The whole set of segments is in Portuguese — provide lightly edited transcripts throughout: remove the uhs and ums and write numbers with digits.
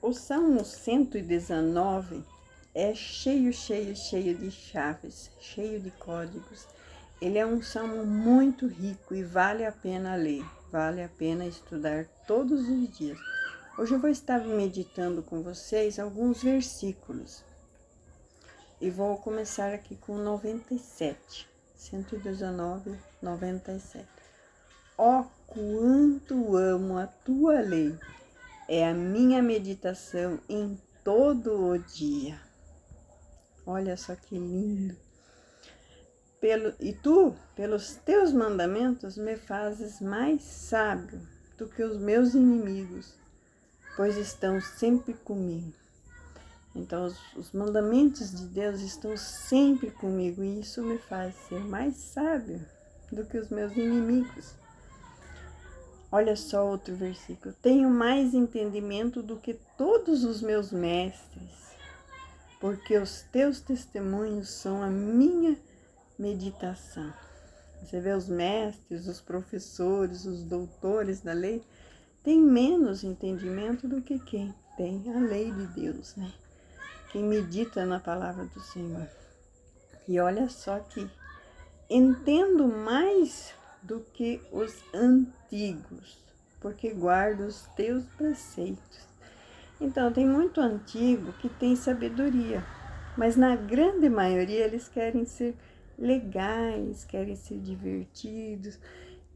O Salmo 119 é cheio de chaves, cheio de códigos. Ele é um salmo muito rico e vale a pena ler, vale a pena estudar todos os dias. Hoje eu vou estar meditando com vocês alguns versículos e vou começar aqui com 97, 119, 97. Ó, quanto amo a tua lei! É a minha meditação em todo o dia. Olha só que lindo. Pelos teus mandamentos, me fazes mais sábio do que os meus inimigos, pois estão sempre comigo. Então, os mandamentos de Deus estão sempre comigo e isso me faz ser mais sábio do que os meus inimigos. Olha só outro versículo. Tenho mais entendimento do que todos os meus mestres, porque os teus testemunhos são a minha meditação. Você vê os mestres, os professores, os doutores da lei, têm menos entendimento do que quem tem a lei de Deus, né? Quem medita na palavra do Senhor. E olha só que entendo mais do que os antigos, porque guardo os teus preceitos. Então, tem muito antigo que tem sabedoria, mas na grande maioria eles querem ser legais, querem ser divertidos,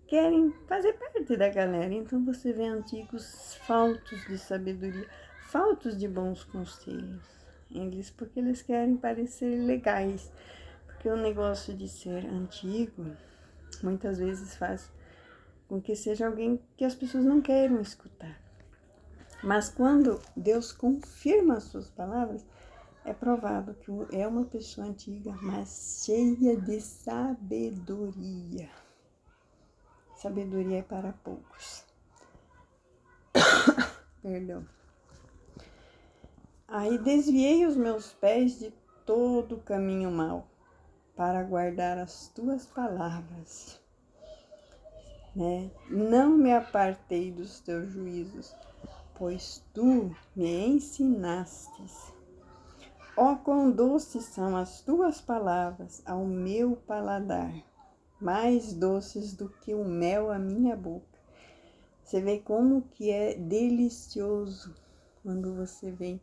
querem fazer parte da galera. Então, você vê antigos faltos de sabedoria, faltos de bons conselhos. Porque eles querem parecer legais. Porque o negócio de ser antigo, muitas vezes faz com que seja alguém que as pessoas não queiram escutar. Mas quando Deus confirma as suas palavras, é provado que é uma pessoa antiga, mas cheia de sabedoria. Sabedoria é para poucos. Perdão. Aí desviei os meus pés de todo o caminho mau, para guardar as tuas palavras. Né? Não me apartei dos teus juízos, pois tu me ensinastes. Ó, quão doces são as tuas palavras ao meu paladar, mais doces do que o mel à minha boca. Você vê como que é delicioso quando você vem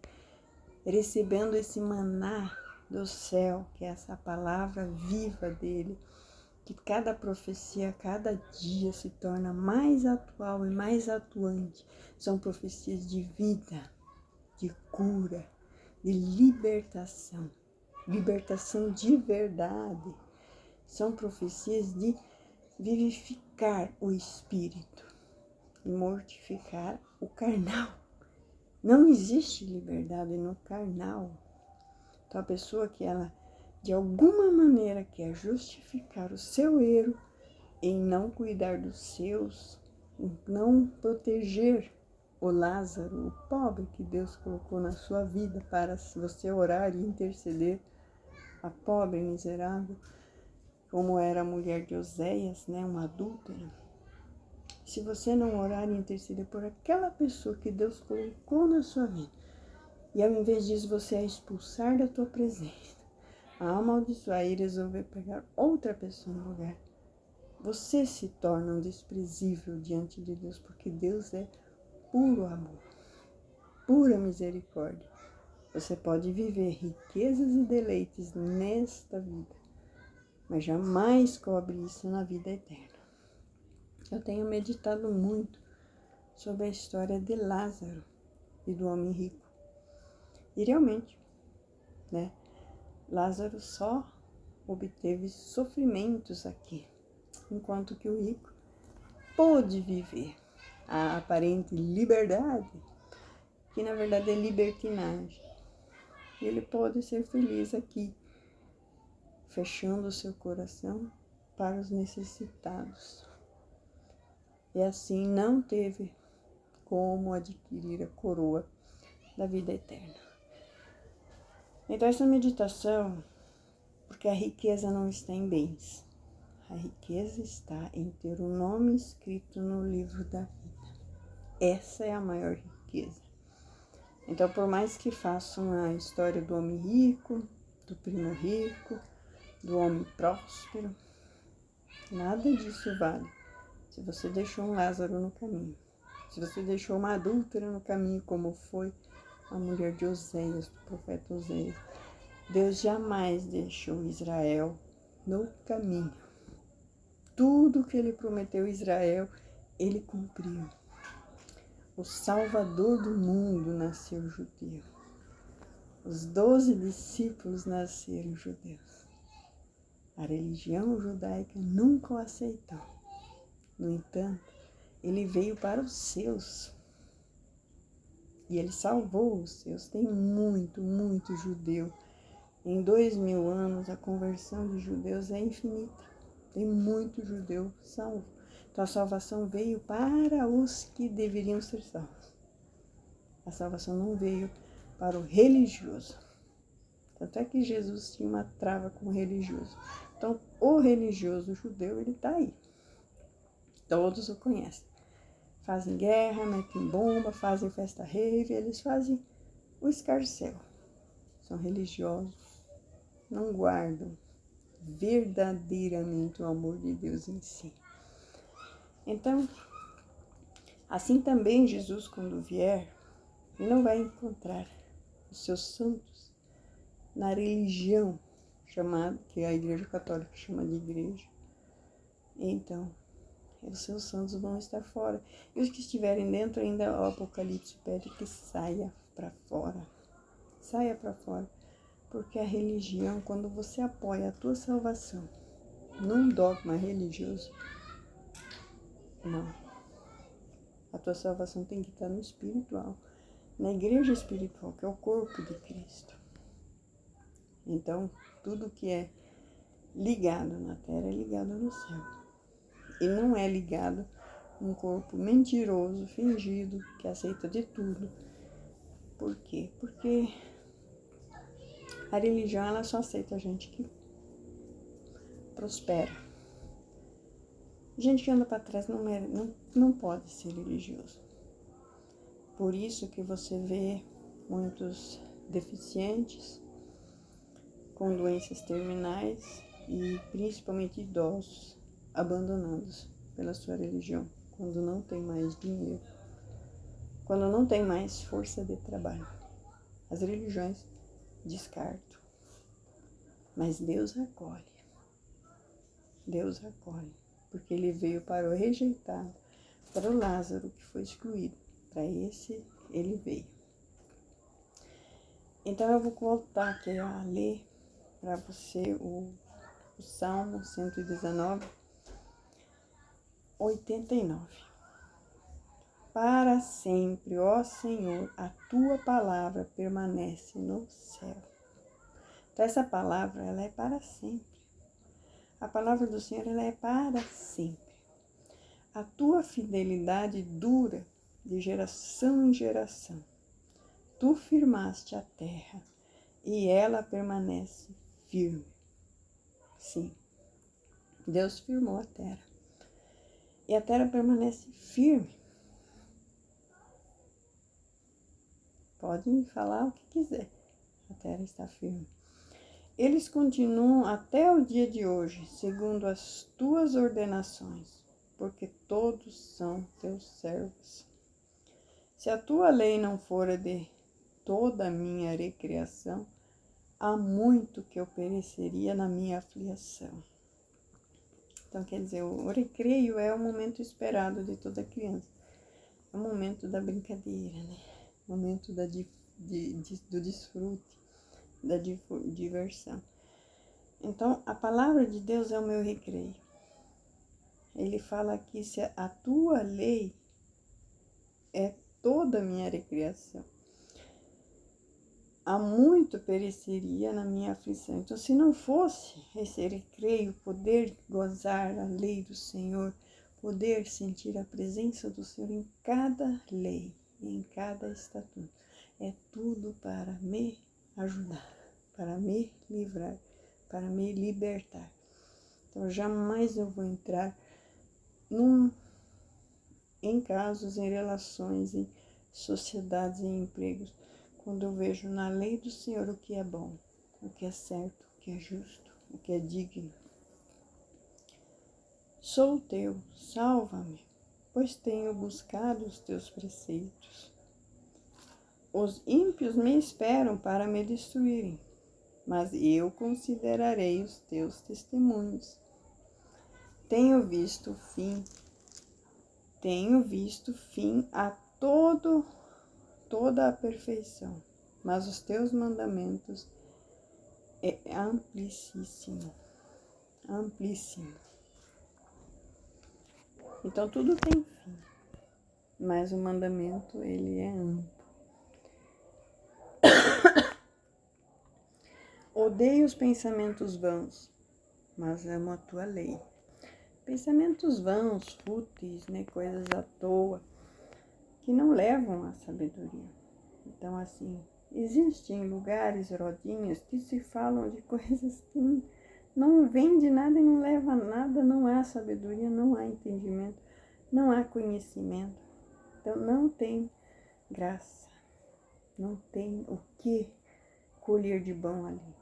recebendo esse maná do céu, que é essa palavra viva dele, que cada profecia, cada dia se torna mais atual e mais atuante. São profecias de vida, de cura, de libertação de verdade. São profecias de vivificar o espírito e mortificar o carnal. Não existe liberdade no carnal. Então a pessoa que ela de alguma maneira quer justificar o seu erro em não cuidar dos seus, em não proteger o Lázaro, o pobre que Deus colocou na sua vida para você orar e interceder, a pobre miserável, como era a mulher de Oséias, né, uma adúltera. Se você não orar e interceder por aquela pessoa que Deus colocou na sua vida, e ao invés disso você a expulsar da tua presença, a amaldiçoar e resolver pegar outra pessoa no lugar, você se torna um desprezível diante de Deus, porque Deus é puro amor, pura misericórdia. Você pode viver riquezas e deleites nesta vida, mas jamais cobre isso na vida eterna. Eu tenho meditado muito sobre a história de Lázaro e do homem rico. E realmente, né, Lázaro só obteve sofrimentos aqui, enquanto que o rico pôde viver a aparente liberdade, que na verdade é libertinagem. Ele pôde ser feliz aqui, fechando o seu coração para os necessitados. E assim não teve como adquirir a coroa da vida eterna. Então essa meditação, porque a riqueza não está em bens, a riqueza está em ter o nome escrito no livro da vida. Essa é a maior riqueza. Então, por mais que façam a história do homem rico, do primo rico, do homem próspero, nada disso vale se você deixou um Lázaro no caminho. Se você deixou uma adúltera no caminho, como foi a mulher de Oséias, do profeta Oséias. Deus jamais deixou Israel no caminho. Tudo que ele prometeu a Israel, ele cumpriu. O Salvador do mundo nasceu judeu. Os 12 discípulos nasceram judeus. A religião judaica nunca o aceitou. No entanto, ele veio para os seus. E ele salvou os seus. Tem muito judeu. Em 2000 anos, a conversão de judeus é infinita. Tem muito judeu salvo. Então, a salvação veio para os que deveriam ser salvos. A salvação não veio para o religioso. Tanto é que Jesus tinha uma trava com o religioso. Então, o religioso judeu, ele está aí. Todos o conhecem. Fazem guerra, metem bomba, fazem festa rave, eles fazem o escarcéu. São religiosos, não guardam verdadeiramente o amor de Deus em si. Então, assim também Jesus, quando vier, ele não vai encontrar os seus santos na religião chamada, que a Igreja Católica chama de igreja. Então, os seus santos vão estar fora. E os que estiverem dentro, ainda o Apocalipse pede que saia para fora. Saia para fora. Porque a religião, quando você apoia a tua salvação num dogma religioso, não. A tua salvação tem que estar no espiritual, na igreja espiritual, que é o corpo de Cristo. Então, tudo que é ligado na terra é ligado no céu. E não é ligado um corpo mentiroso, fingido, que aceita de tudo. Por quê? Porque a religião, ela só aceita gente que prospera. Gente que anda para trás não pode ser religioso. Por isso que você vê muitos deficientes com doenças terminais e principalmente idosos abandonados pela sua religião, quando não tem mais dinheiro, quando não tem mais força de trabalho. As religiões descartam, mas Deus acolhe. Deus acolhe, porque ele veio para o rejeitado, para o Lázaro que foi excluído. Para esse, ele veio. Então, eu vou voltar aqui a ler para você o Salmo 119, 89. Para sempre, ó Senhor, a tua palavra permanece no céu. Então, essa palavra, ela é para sempre. A palavra do Senhor, ela é para sempre. A tua fidelidade dura de geração em geração. Tu firmaste a terra e ela permanece firme. Sim, Deus firmou a terra. E a terra permanece firme. Podem falar o que quiser. A terra está firme. Eles continuam até o dia de hoje, segundo as tuas ordenações, porque todos são teus servos. Se a tua lei não fora de toda a minha recriação, há muito que eu pereceria na minha aflição. Então, quer dizer, o recreio é o momento esperado de toda criança. É o momento da brincadeira, né? O momento do desfrute, da diversão. Então, a palavra de Deus é o meu recreio. Ele fala aqui, se a tua lei é toda a minha recriação, há muito pereceria na minha aflição. Então, se não fosse esse recreio, poder gozar a lei do Senhor, poder sentir a presença do Senhor em cada lei, em cada estatuto, é tudo para me ajudar, para me livrar, para me libertar. Então, jamais eu vou entrar em casos, em relações, em sociedades, em empregos, quando eu vejo na lei do Senhor o que é bom, o que é certo, o que é justo, o que é digno. Sou teu, salva-me, pois tenho buscado os teus preceitos. Os ímpios me esperam para me destruírem, mas eu considerarei os teus testemunhos. Tenho visto fim a toda a perfeição, mas os teus mandamentos é amplíssimo. Então tudo tem fim, mas o mandamento ele é amplo. Odeio os pensamentos vãos, mas amo a tua lei. Pensamentos vãos, fúteis, né, coisas à toa, que não levam à sabedoria. Então, assim, existem lugares, rodinhas, que se falam de coisas que não vêm de nada e não levam a nada, não há sabedoria, não há entendimento, não há conhecimento. Então, não tem graça, não tem o que colher de bom ali.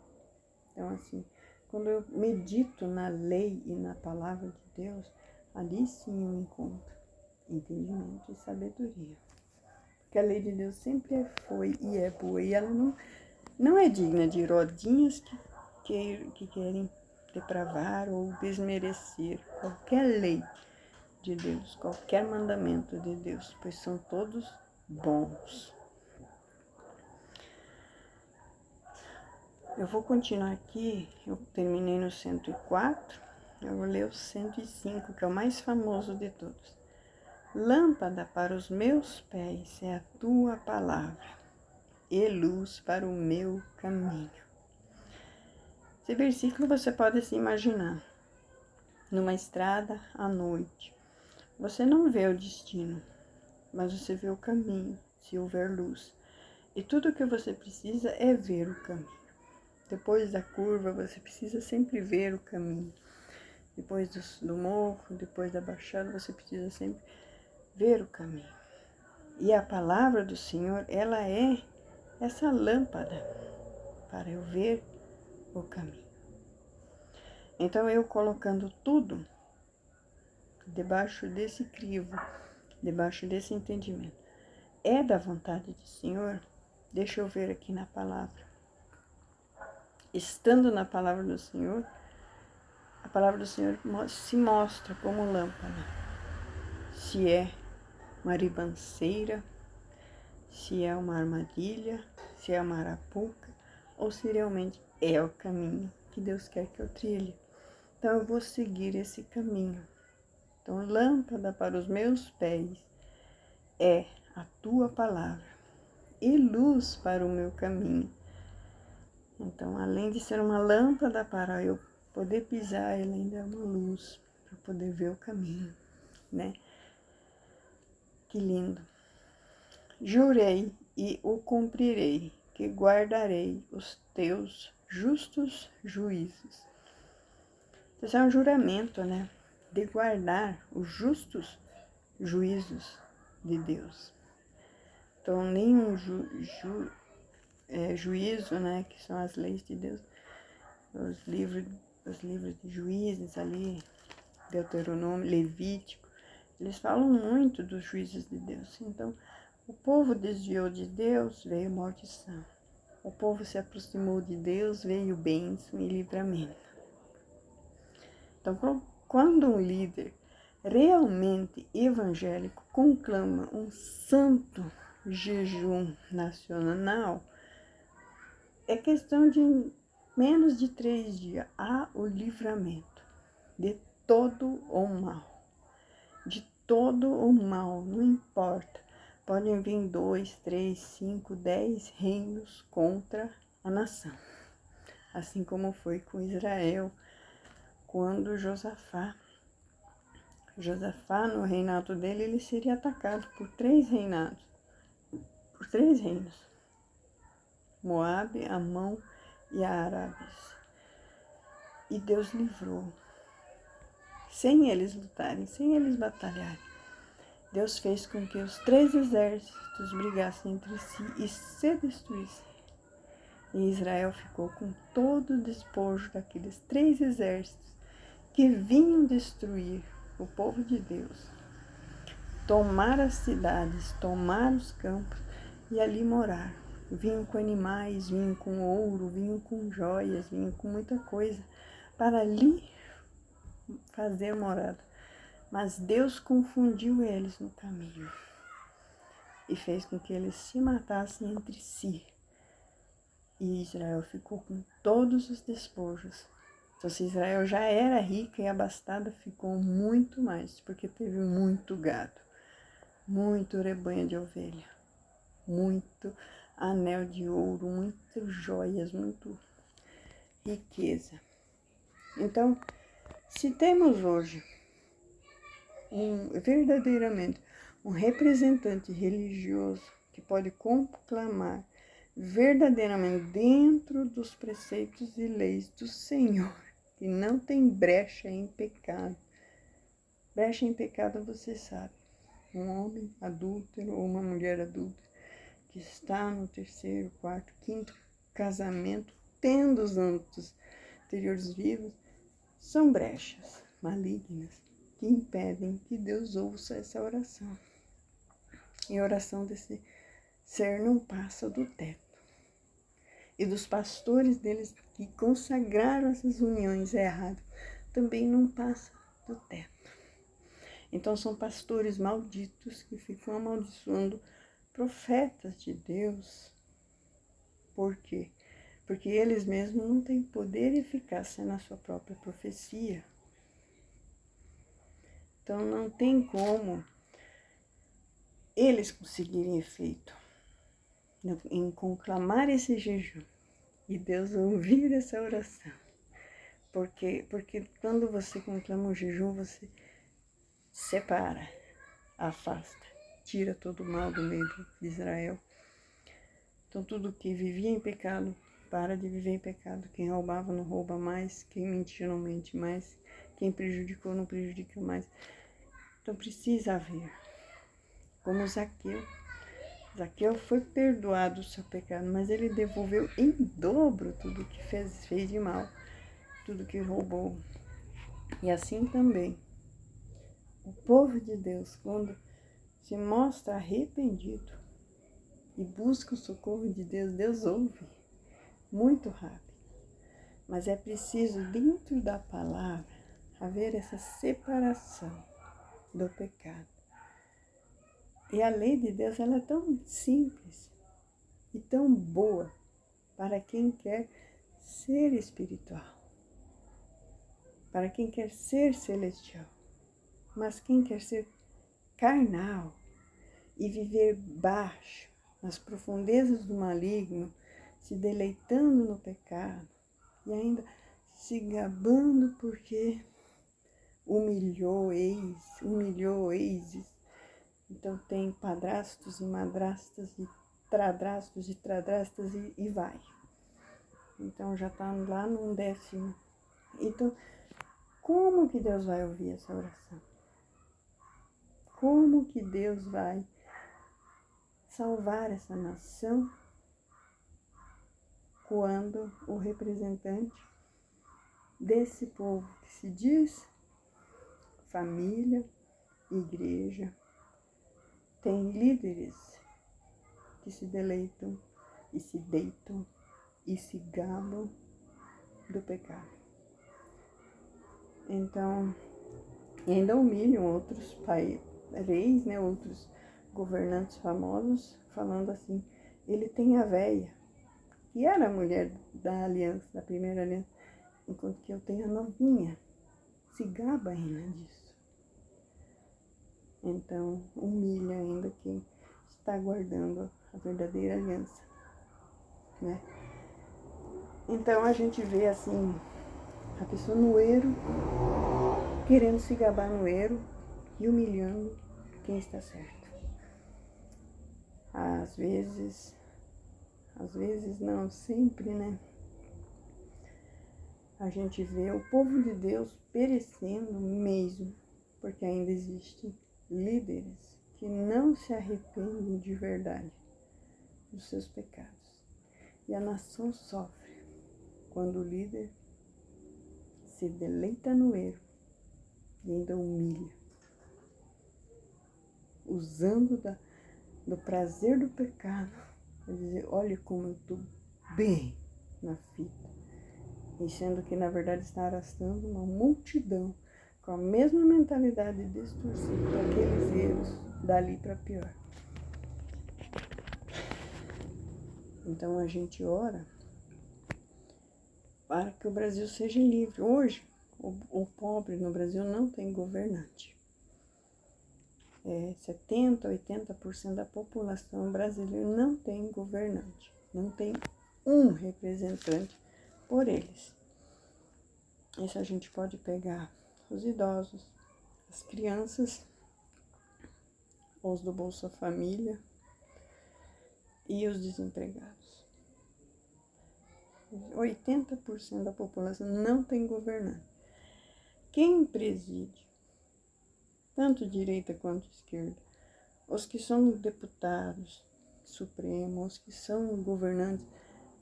Então, assim, quando eu medito na lei e na palavra de Deus, ali sim eu encontro entendimento e sabedoria. Porque a lei de Deus sempre foi e é boa, e ela não é digna de rodinhas que querem depravar ou desmerecer qualquer lei de Deus, qualquer mandamento de Deus, pois são todos bons. Eu vou continuar aqui, eu terminei no 104, eu vou ler o 105, que é o mais famoso de todos. Lâmpada para os meus pés é a tua palavra, e luz para o meu caminho. Esse versículo você pode se imaginar numa estrada à noite. Você não vê o destino, mas você vê o caminho, se houver luz. E tudo o que você precisa é ver o caminho. Depois da curva, você precisa sempre ver o caminho. Depois do morro, depois da baixada, você precisa sempre ver o caminho. E a palavra do Senhor, ela é essa lâmpada para eu ver o caminho. Então, eu colocando tudo debaixo desse crivo, debaixo desse entendimento, é da vontade do Senhor, deixa eu ver aqui na palavra. Estando na palavra do Senhor, a palavra do Senhor se mostra como lâmpada. Se é uma ribanceira, se é uma armadilha, se é uma arapuca, ou se realmente é o caminho que Deus quer que eu trilhe. Então eu vou seguir esse caminho. Então, lâmpada para os meus pés é a tua palavra e luz para o meu caminho. Então, além de ser uma lâmpada para eu poder pisar, ela ainda é uma luz para poder ver o caminho, né? Que lindo. Jurei e o cumprirei, que guardarei os teus justos juízos. Isso é um juramento, né? De guardar os justos juízos de Deus. Então, nenhum juízo, né, que são as leis de Deus, os livros de Juízes ali, Deuteronômio, Levítico, eles falam muito dos juízos de Deus. Então, o povo desviou de Deus, veio maldição. O povo se aproximou de Deus, veio bênção e livramento. Então, quando um líder realmente evangélico conclama um santo jejum nacional, é questão de menos de 3 dias. Há o livramento de todo o mal. De todo o mal, não importa. Podem vir 2, 3, 5, 10 reinos contra a nação. Assim como foi com Israel, quando Josafá, no reinado dele, ele seria atacado por 3 reinados, por 3 reinos. Moabe, Amon e a Arábia. E Deus livrou, sem eles lutarem, sem eles batalharem. Deus fez com que os 3 exércitos brigassem entre si e se destruíssem. E Israel ficou com todo o despojo daqueles 3 exércitos que vinham destruir o povo de Deus, tomar as cidades, tomar os campos e ali morar. Vinham com animais, vinham com ouro, vinham com joias, vinham com muita coisa para ali fazer morada. Mas Deus confundiu eles no caminho e fez com que eles se matassem entre si. E Israel ficou com todos os despojos. Então, se Israel já era rica e abastada, ficou muito mais, porque teve muito gado, muito rebanho de ovelha, muito anel de ouro, muitas joias, muito riqueza. Então, se temos hoje verdadeiramente um representante religioso que pode conclamar verdadeiramente dentro dos preceitos e leis do Senhor, que não tem brecha em pecado. Brecha em pecado, você sabe, um homem adúltero ou uma mulher adúltera que está no 3º, 4º, 5º casamento, tendo os âmbitos anteriores vivos, são brechas malignas que impedem que Deus ouça essa oração. E a oração desse ser não passa do teto. E dos pastores deles que consagraram essas uniões erradas, também não passa do teto. Então são pastores malditos que ficam amaldiçoando profetas de Deus. Por quê? Porque eles mesmos não têm poder e eficácia na sua própria profecia. Então não tem como eles conseguirem efeito em conclamar esse jejum e Deus ouvir essa oração. Porque quando você conclama um jejum, você separa, afasta, tira todo o mal do meio de Israel. Então tudo que vivia em pecado, para de viver em pecado. Quem roubava não rouba mais, quem mentia não mente mais, quem prejudicou não prejudica mais. Então precisa haver, como Zaqueu. Zaqueu foi perdoado o seu pecado, mas ele devolveu em dobro tudo que fez de mal, tudo que roubou. E assim também, o povo de Deus, quando se mostra arrependido e busca o socorro de Deus, Deus ouve muito rápido. Mas é preciso, dentro da palavra, haver essa separação do pecado. E a lei de Deus, ela é tão simples e tão boa para quem quer ser espiritual, para quem quer ser celestial. Mas quem quer ser carnal e viver baixo, nas profundezas do maligno, se deleitando no pecado e ainda se gabando porque humilhou exes. Então tem padrastos e madrastas e tradrastas e vai. Então já está lá num 10º. Então, como que Deus vai ouvir essa oração? Como que Deus vai salvar essa nação quando o representante desse povo que se diz família, igreja, tem líderes que se deleitam e se deitam e se gabam do pecado? Então, ainda humilham outros reis, né, outros governantes famosos, falando assim, ele tem a véia, que era a mulher da aliança, da primeira aliança, enquanto que eu tenho a novinha. Se gaba ainda disso. Então, humilha ainda quem está guardando a verdadeira aliança, né? Então, a gente vê assim, a pessoa no erro, querendo se gabar no erro e humilhando quem está certo. Às vezes não, sempre, né? A gente vê o povo de Deus perecendo mesmo, porque ainda existem líderes que não se arrependem de verdade dos seus pecados. E a nação sofre quando o líder se deleita no erro e ainda humilha, usando do prazer do pecado para dizer, olha como eu estou bem na fita. E sendo que na verdade está arrastando uma multidão com a mesma mentalidade distorcida para aqueles erros dali para pior. Então a gente ora para que o Brasil seja livre. Hoje, o pobre no Brasil não tem governante. 70%, 80% da população brasileira não tem governante. Não tem um representante por eles. Isso a gente pode pegar os idosos, as crianças, os do Bolsa Família e os desempregados. 80% da população não tem governante. Quem preside, tanto direita quanto esquerda, os que são deputados supremos, os que são governantes,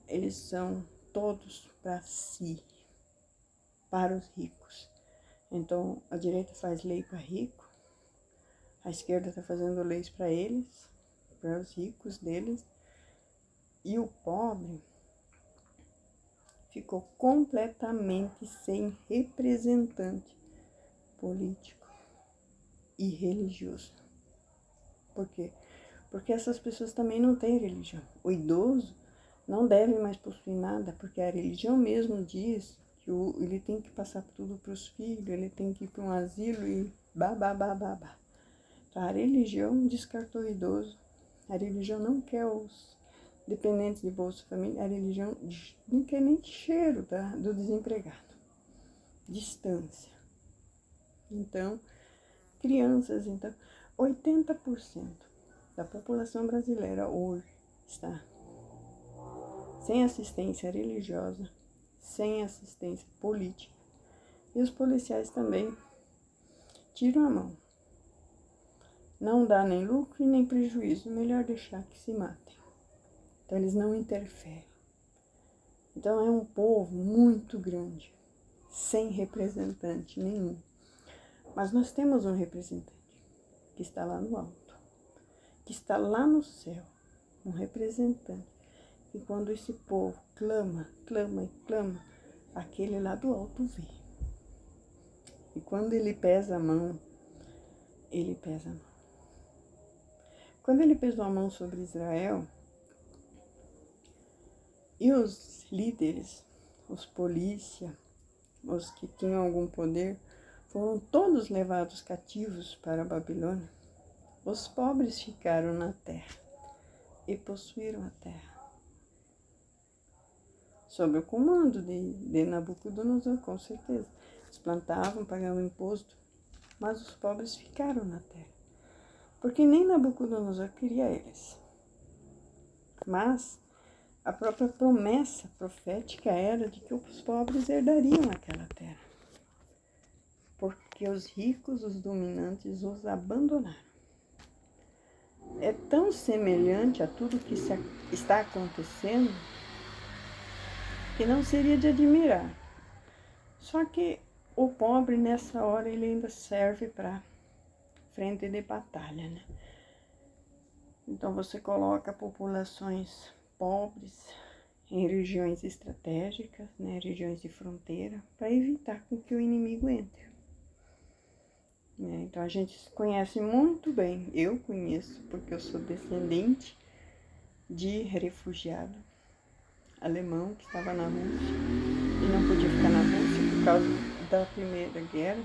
eles são todos para si, para os ricos. Então, a direita faz lei para rico, a esquerda está fazendo leis para eles, para os ricos deles, e o pobre ficou completamente sem representante político e religioso. Por quê? Porque essas pessoas também não têm religião. O idoso não deve mais possuir nada, porque a religião mesmo diz que ele tem que passar tudo para os filhos, ele tem que ir para um asilo e babá. Então, a religião descartou o idoso, a religião não quer os dependentes de Bolsa Família, a religião não quer nem cheiro do desempregado. Distância. Então, crianças, 80% da população brasileira hoje está sem assistência religiosa, sem assistência política. E os policiais também tiram a mão. Não dá nem lucro e nem prejuízo, melhor deixar que se matem. Então eles não interferem. Então é um povo muito grande, sem representante nenhum. Mas nós temos um representante que está lá no alto, que está lá no céu, um representante. E quando esse povo clama, aquele lá do alto vê. E quando ele pesa a mão, ele pesa a mão. Quando ele pesou a mão sobre Israel, e os líderes, os polícia, os que tinham algum poder, foram todos levados cativos para a Babilônia, os pobres ficaram na terra e possuíram a terra. Sob o comando de Nabucodonosor, com certeza. Eles plantavam, pagavam imposto, mas os pobres ficaram na terra. Porque nem Nabucodonosor queria eles. Mas a própria promessa profética era de que os pobres herdariam aquela terra. Porque os ricos, os dominantes, os abandonaram. É tão semelhante a tudo que está acontecendo que não seria de admirar. Só que o pobre, nessa hora, ele ainda serve para frente de batalha, né? Então, você coloca populações pobres em regiões estratégicas, né, regiões de fronteira, para evitar com que o inimigo entre. Então, a gente conhece muito bem, eu conheço, porque eu sou descendente de refugiado alemão que estava na Rússia e não podia ficar na Rússia por causa da Primeira Guerra.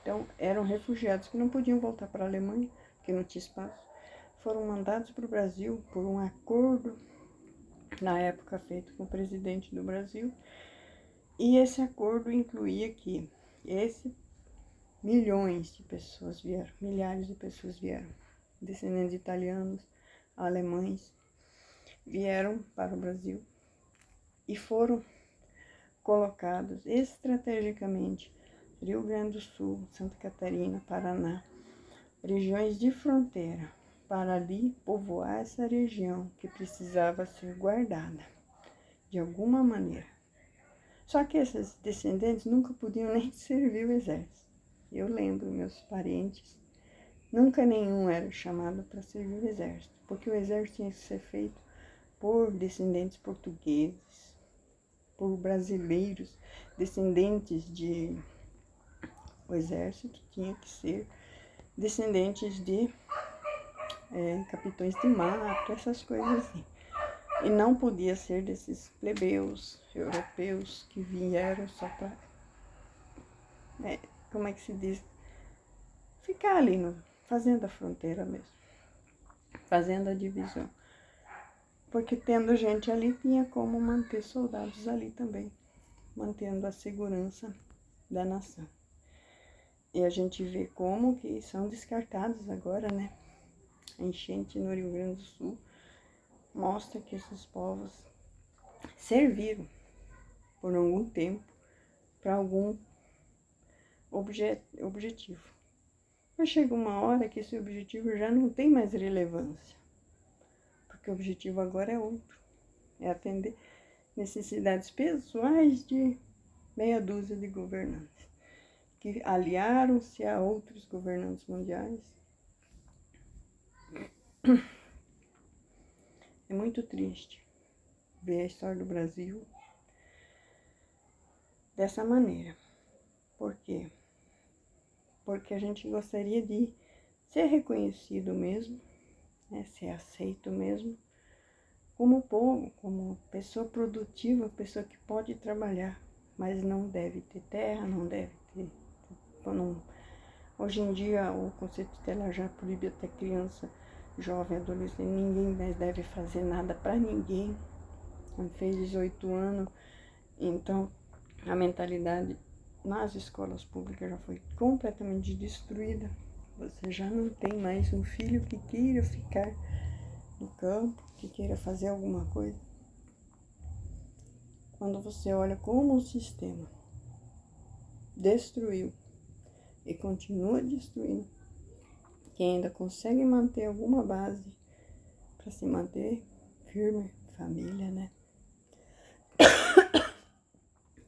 Então, eram refugiados que não podiam voltar para a Alemanha, porque não tinha espaço. Foram mandados para o Brasil por um acordo, na época feito com o presidente do Brasil. E esse acordo incluía que milhões de pessoas vieram, milhares de pessoas vieram, descendentes de italianos, alemães, vieram para o Brasil e foram colocados estrategicamente Rio Grande do Sul, Santa Catarina, Paraná, regiões de fronteira, para ali povoar essa região que precisava ser guardada de alguma maneira. Só que esses descendentes nunca podiam nem servir o exército. Eu lembro, meus parentes, nunca nenhum era chamado para servir o exército, porque o exército tinha que ser feito por descendentes portugueses, por brasileiros, descendentes de... O exército tinha que ser descendentes de capitães de mato, essas coisas assim. E não podia ser desses plebeus europeus que vieram só para, como é que se diz? Ficar ali, fazendo a fronteira mesmo, fazendo a divisão. Porque tendo gente ali, tinha como manter soldados ali também, mantendo a segurança da nação. E a gente vê como que são descartados agora, né? A enchente no Rio Grande do Sul mostra que esses povos serviram por algum tempo para algum objetivo. Mas chega uma hora que esse objetivo já não tem mais relevância, porque o objetivo agora é outro, é atender necessidades pessoais de meia dúzia de governantes, que aliaram-se a outros governantes mundiais. É muito triste ver a história do Brasil dessa maneira. Por quê? Porque a gente gostaria de ser reconhecido mesmo, né, ser aceito mesmo, como povo, como pessoa produtiva, pessoa que pode trabalhar, mas não deve ter terra, não deve ter... Hoje em dia o conceito tutelar já proíbe até criança, jovem, adolescente, ninguém mais deve fazer nada para ninguém. Quando fez 18 anos, então a mentalidade nas escolas públicas já foi completamente destruída. Você já não tem mais um filho que queira ficar no campo, que queira fazer alguma coisa. Quando você olha como o sistema destruiu e continua destruindo, quem ainda consegue manter alguma base para se manter firme, família, né?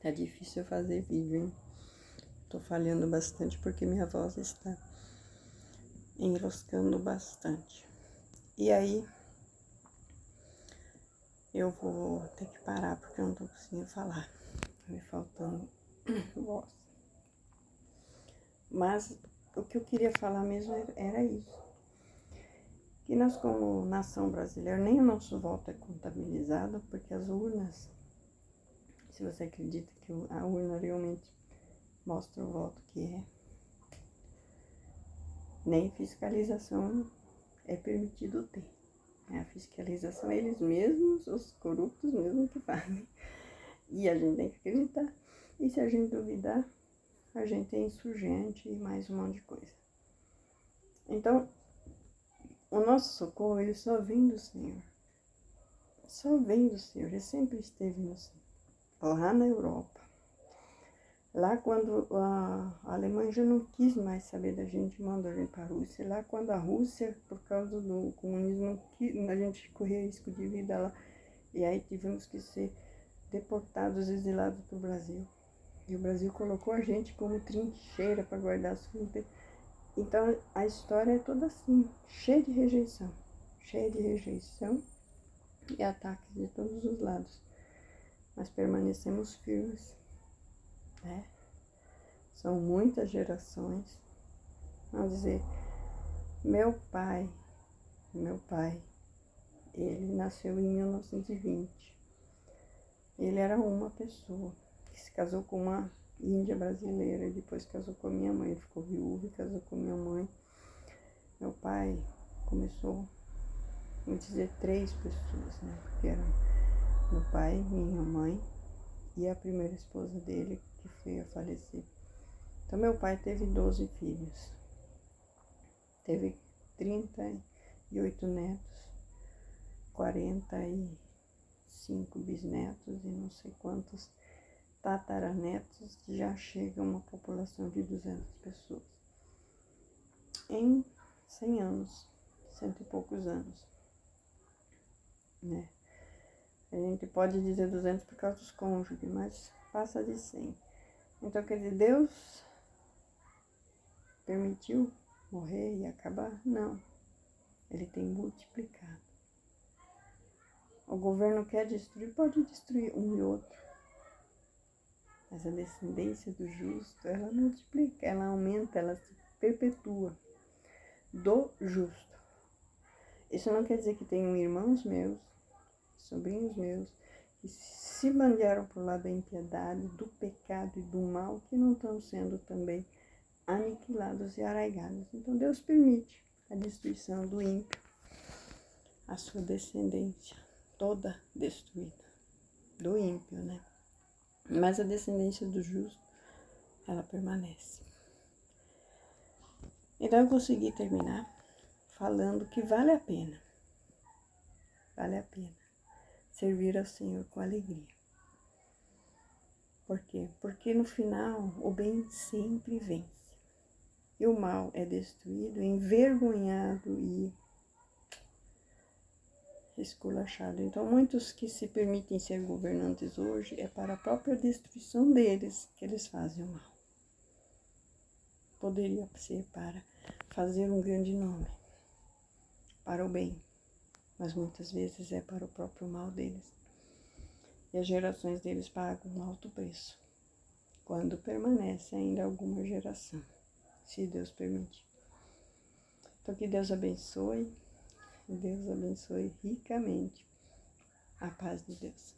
Tá difícil eu fazer vídeo, hein? Tô falhando bastante porque minha voz está enroscando bastante. E aí, eu vou ter que parar porque eu não tô conseguindo falar. Tá me faltando voz. Mas o que eu queria falar mesmo era isso. Que nós, como nação brasileira, nem o nosso voto é contabilizado, porque as urnas, se você acredita que a urna realmente mostra o voto que é, nem fiscalização é permitido ter. A fiscalização é eles mesmos, os corruptos mesmo que fazem. E a gente tem que acreditar. E se a gente duvidar, a gente é insurgente e mais um monte de coisa. Então, o nosso socorro, ele só vem do Senhor. Só vem do Senhor. Ele sempre esteve no Senhor. Lá na Europa. Lá quando a Alemanha já não quis mais saber da gente, mandou a gente para a Rússia. Lá quando a Rússia, por causa do comunismo, a gente corria risco de vida lá. E aí tivemos que ser deportados, exilados para o Brasil. E o Brasil colocou a gente como trincheira para guardar as fronteiras. Então a história é toda assim, cheia de rejeição. Cheia de rejeição e ataques de todos os lados. Mas permanecemos firmes. São muitas gerações. Vamos dizer, meu pai, ele nasceu em 1920. Ele era uma pessoa que se casou com uma índia brasileira e depois casou com a minha mãe. Ele ficou viúvo e casou com a minha mãe. Meu pai começou, vamos dizer, 3 pessoas, né? Porque eram meu pai, minha mãe e a primeira esposa dele, que foi a falecer. Então, meu pai teve 12 filhos. Teve 38 netos, 45 bisnetos e não sei quantos tataranetos. Já chega uma população de 200 pessoas. Em 100 anos, cento e poucos anos, né? A gente pode dizer 200 por causa dos cônjuges, mas passa de 100. Então, quer dizer, Deus permitiu morrer e acabar? Não. Ele tem multiplicado. O governo quer destruir, pode destruir um e outro. Mas a descendência do justo, ela multiplica, ela aumenta, ela se perpetua. Do justo. Isso não quer dizer que tenham irmãos meus, sobrinhos meus, que se bandearam para o lado da impiedade, do pecado e do mal, que não estão sendo também aniquilados e arraigados. Então Deus permite a destruição do ímpio, a sua descendência toda destruída, do ímpio, né? Mas a descendência do justo, ela permanece. Então eu consegui terminar falando que vale a pena servir ao Senhor com alegria. Por quê? Porque no final o bem sempre vence. E o mal é destruído, envergonhado e esculachado. Então, muitos que se permitem ser governantes hoje é para a própria destruição deles que eles fazem o mal. Poderia ser para fazer um grande nome, para o bem, mas muitas vezes é para o próprio mal deles. E as gerações deles pagam um alto preço, quando permanece ainda alguma geração, se Deus permitir. Então, que Deus abençoe ricamente. A paz de Deus.